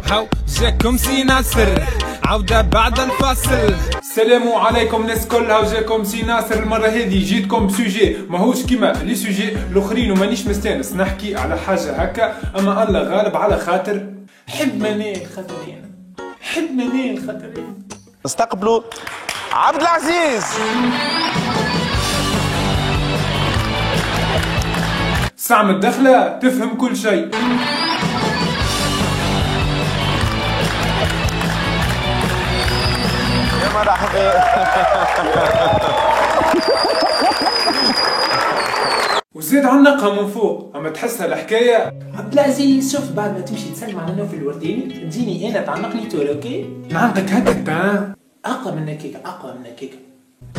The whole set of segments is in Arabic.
هاو جاكم سي ناصر عودة بعد الفاصل. السلام عليكم ناس كلها، وجاكم سي ناصر. المرة هذه جيتكم بسوجي ماهوش كيما لي سوجي الاخرين ومانيش مستانس نحكي على حاجة هكا، اما الله غالب على خاطر حب منال خاطرين، حب منال خاطرين. استقبلوا عبد العزيز. ساعة متدخلة تفهم كل شيء. يا مرحبا. وزيد عنقها من فوق، اما تحسها الحكاية. عبد العزيز شوف، بعد ما تمشي تسلم على نوف الورديني تجيني انا تعلقني تور. اوكي نعطيك هكا تا اقوى من هكاك، اقوى من هكاك.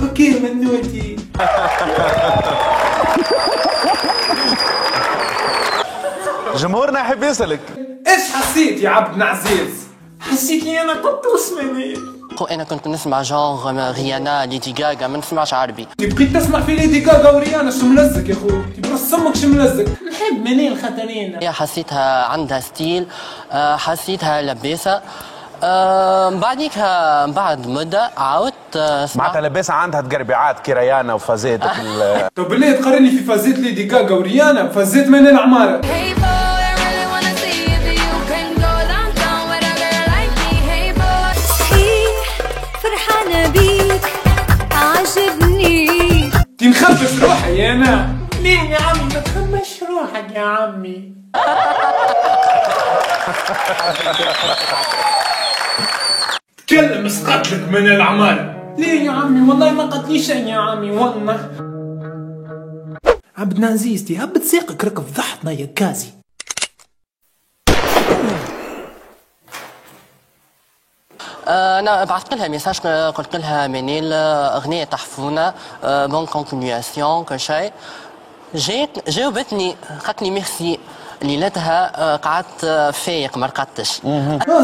اوكي منوتي. جمهورنا يحب يسألك ايش حسيت يا عبد العزيز؟ حسيت لي انا قطوس مني. انا كنت نسمع جونغ ريانا ليدي غاغا، ما نسمعش عربي. بقيت تسمع في ليدي غاغا وريانا شو ملزق يا خويا؟ تبرس سمك شو ملزق؟ نحب منال خاطرين. هي حسيتها عندها ستيل، حسيتها لباسه. بعد مده عاودت معناتها لاباسه عندها تقربيعات كي ريانا وفازات. طب بالله تقارني في فازات ليدي غاغا وريانا بفازات منال عماره. تنخبش روحي يا انا. ليه يا عمي ما تخمش روحك يا عمي؟ تكلم اسقطلك من العمارة. ليه يا عمي؟ والله ما قتلي شيء يا عمي والله. عبد العزيز تي هبت ساقك ركب ضحطنا يا كازي. انا بعثت لها ميساج، قلت لها منال اغنيه تحفونا بون كونتينياسيون كل شيء. جاوبتني قالت لي ميرسي. ليلتها قعدت فايق ما رقدتش.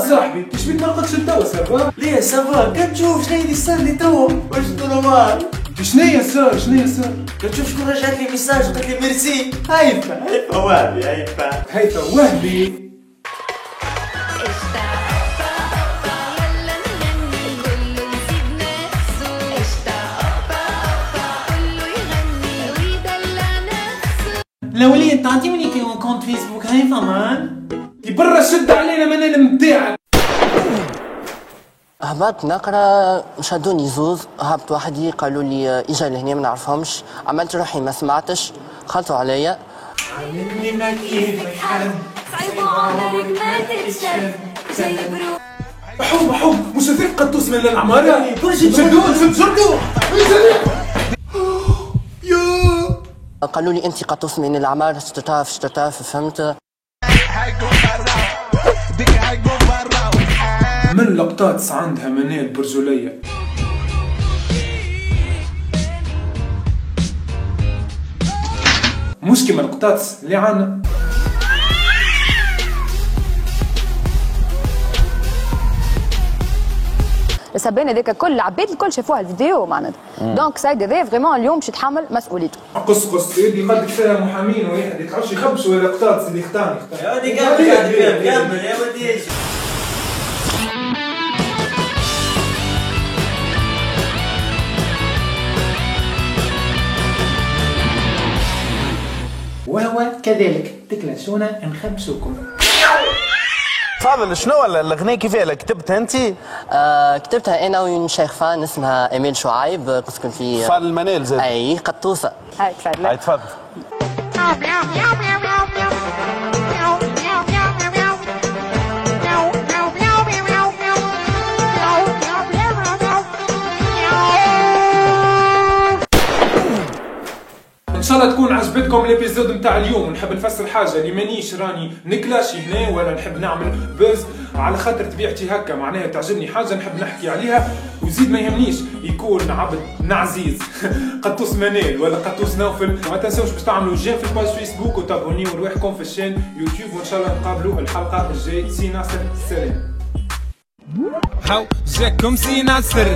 صاحبي كيش بيك ما رقدتش توا سافا؟ ليه سافا؟ كتشوف شنو اللي صار لي توا؟ واش نورمال؟ شنيا صار؟ كتشوف شكون رجعت لي ميساج قالت لي ميرسي. هيفا وهبي، هيفا وهبي. لو لي انت عطيني كونت فيسبوك هيفا مان. برا شد علينا منال متاعك. هبطت نقرا شدوني زوز، هبط وحدي قالوا لي اجا لهنا ما نعرفهمش، عملت روحي ما سمعتش، خلطوا عليا. علمني ما كيفك حد صعيبوا عمرك ما تتشد جاي بروح. حب مش هذيك قطوس من العمارة. شدوه قالوا لي انت قطوس من العمارة، شتتاف فهمت. من لقطات عندها منال برجولية. مش كيما لقطات اللي عنا. السبانه هذاك كل العباد الكل شافوها الفيديو معناتها. دونك سيد هذا فريمون اليوم باش يتحمل مسؤوليته. قص يدي قدك فيها محامين واحد يتعرفش يخبشوا ولا قطاط اللي اختار. يا ودي كمل يا ودي. وهو كذلك تكلشونا نخبشوكم. تفضل، شنو الاغنيه كيفاه كتبتها انت؟ كتبتها انا وشيخ فان اسمها اميل شعيب، قسكن في فان منال زاد. اي قطوسه. هاي تفضل. هاي تفضل. ان شاء الله تكون عجبتكم الابيزود نتاع اليوم. ونحب نفسر حاجه اللي مانيش راني نكلاشي هنا ولا نحب نعمل بوز على خاطر طبيعتي هكا، معناها تعجبني حاجه نحب نحكي عليها. وزيد ما يهمنيش يكون عبد نعزيز قطوس منال ولا قطوس نوفل. وما تنسوش باش تعملوا جيم في الباج فيسبوك وتابونيو روحكم في الشين يوتيوب. وان شاء الله نقابلوا الحلقه الجاي. سي ناصر سلام. هاو جاكم سي ناصر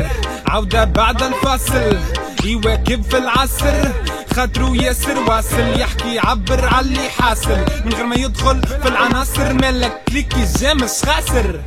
عودة بعد الفاصل، يواكب في العصر خاطرو ياسر واصل يحكي يعبر على اللي حاصل من غير ما يدخل في العناصر، مالك كليكي جامش خاسر.